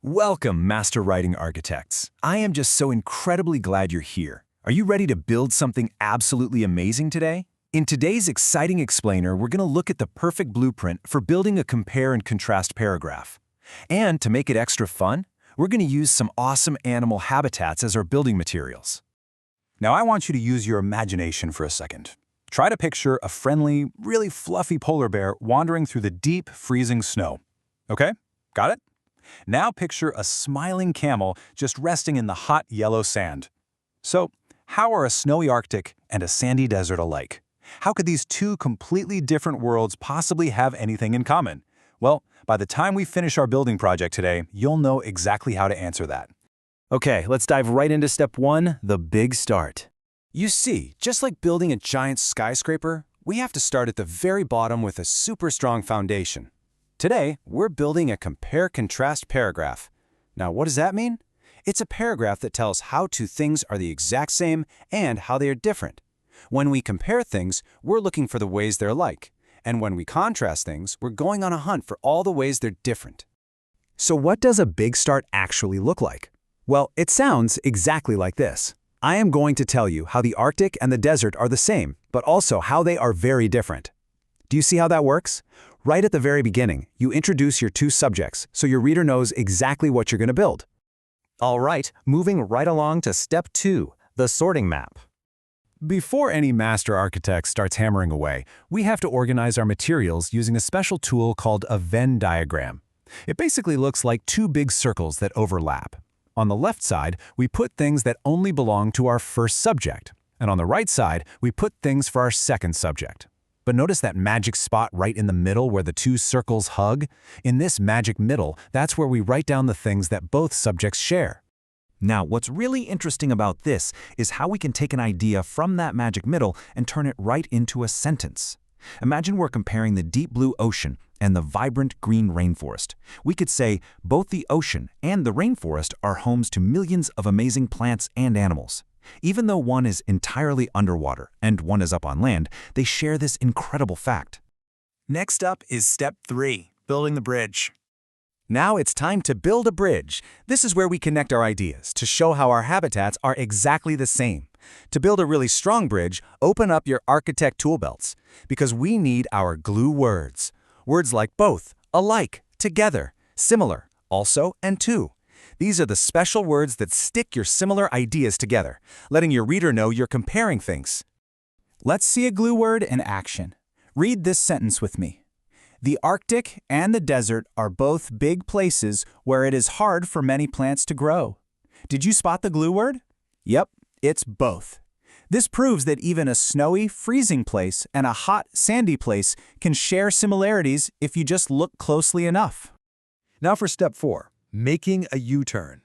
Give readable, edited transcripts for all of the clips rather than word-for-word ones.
Welcome, Master Writing Architects. I am just so incredibly glad you're here. Are you ready to build something absolutely amazing today? In today's exciting explainer, we're going to look at the perfect blueprint for building a compare and contrast paragraph. And to make it extra fun, we're going to use some awesome animal habitats as our building materials. Now I want you to use your imagination for a second. Try to picture a friendly, really fluffy polar bear wandering through the deep, freezing snow. Okay? Got it? Now picture a smiling camel just resting in the hot yellow sand. So, how are a snowy Arctic and a sandy desert alike? How could these two completely different worlds possibly have anything in common? Well, by the time we finish our building project today, you'll know exactly how to answer that. Okay, let's dive right into step 1, the big start. You see, just like building a giant skyscraper, we have to start at the very bottom with a super strong foundation. Today, we're building a compare-contrast paragraph. Now, what does that mean? It's a paragraph that tells how two things are the exact same and how they are different. When we compare things, we're looking for the ways they're alike. And when we contrast things, we're going on a hunt for all the ways they're different. So what does a big start actually look like? Well, it sounds exactly like this. I am going to tell you how the Arctic and the desert are the same, but also how they are very different. Do you see how that works? Right at the very beginning, you introduce your two subjects so your reader knows exactly what you're going to build. All right, moving right along to step 2, the sorting map. Before any master architect starts hammering away, we have to organize our materials using a special tool called a Venn diagram. It basically looks like two big circles that overlap. On the left side, we put things that only belong to our first subject, and on the right side, we put things for our second subject. But notice that magic spot right in the middle where the two circles hug? In this magic middle, that's where we write down the things that both subjects share. Now, what's really interesting about this is how we can take an idea from that magic middle and turn it right into a sentence. Imagine we're comparing the deep blue ocean and the vibrant green rainforest. We could say both the ocean and the rainforest are homes to millions of amazing plants and animals. Even though one is entirely underwater and one is up on land, they share this incredible fact. Next up is step 3, building the bridge. Now it's time to build a bridge. This is where we connect our ideas to show how our habitats are exactly the same. To build a really strong bridge, open up your architect tool belts, because we need our glue words. Words like both, alike, together, similar, also, and too. These are the special words that stick your similar ideas together, letting your reader know you're comparing things. Let's see a glue word in action. Read this sentence with me. The Arctic and the desert are both big places where it is hard for many plants to grow. Did you spot the glue word? Yep, it's both. This proves that even a snowy, freezing place and a hot, sandy place can share similarities if you just look closely enough. Now for step 4, making a U-turn.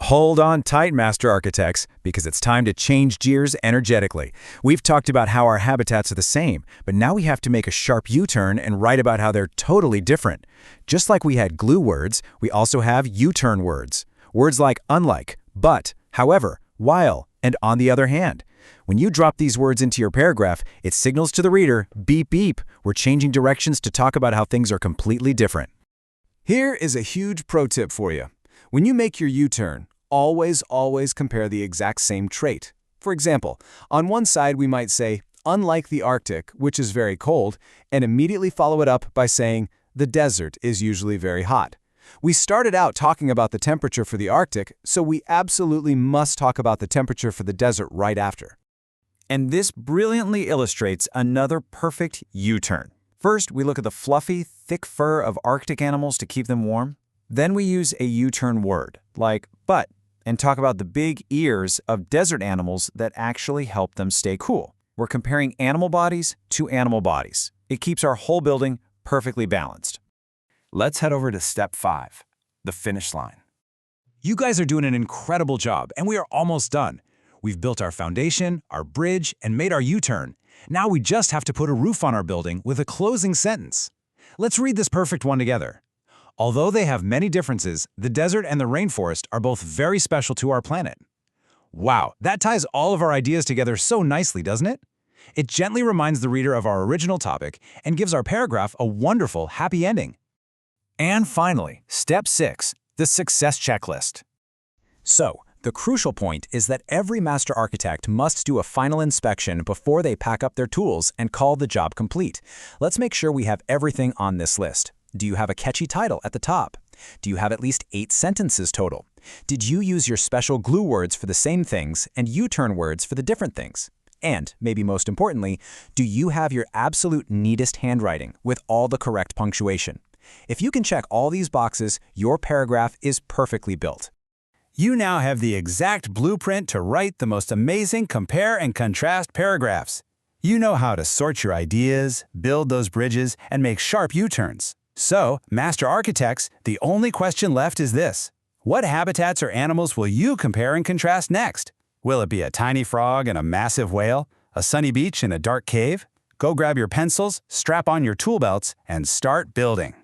Hold on tight, Master Architects, because it's time to change gears energetically. We've talked about how our habitats are the same, but now we have to make a sharp U-turn and write about how they're totally different. Just like we had glue words, we also have U-turn words. Words like unlike, but, however, while, and on the other hand. When you drop these words into your paragraph, it signals to the reader, beep beep, we're changing directions to talk about how things are completely different. Here is a huge pro tip for you. When you make your U-turn, always compare the exact same trait. For example, on one side we might say, unlike the Arctic, which is very cold, and immediately follow it up by saying, the desert is usually very hot. We started out talking about the temperature for the Arctic, so we absolutely must talk about the temperature for the desert right after. And this brilliantly illustrates another perfect U-turn. First, we look at the fluffy, thick fur of Arctic animals to keep them warm. Then we use a U-turn word, like but, and talk about the big ears of desert animals that actually help them stay cool. We're comparing animal bodies to animal bodies. It keeps our whole building perfectly balanced. Let's head over to step 5, the finish line. You guys are doing an incredible job, and we are almost done. We've built our foundation, our bridge, and made our U-turn. Now we just have to put a roof on our building with a closing sentence. Let's read this perfect one together. Although they have many differences, the desert and the rainforest are both very special to our planet. Wow, that ties all of our ideas together so nicely, doesn't it? It gently reminds the reader of our original topic and gives our paragraph a wonderful, happy ending. And finally, step 6, the success checklist. So, the crucial point is that every master architect must do a final inspection before they pack up their tools and call the job complete. Let's make sure we have everything on this list. Do you have a catchy title at the top? Do you have at least 8 sentences total? Did you use your special glue words for the same things and U-turn words for the different things? And, maybe most importantly, do you have your absolute neatest handwriting with all the correct punctuation? If you can check all these boxes, your paragraph is perfectly built. You now have the exact blueprint to write the most amazing compare and contrast paragraphs. You know how to sort your ideas, build those bridges, and make sharp U-turns. So, master architects, the only question left is this. What habitats or animals will you compare and contrast next? Will it be a tiny frog and a massive whale? A sunny beach and a dark cave? Go grab your pencils, strap on your tool belts, and start building.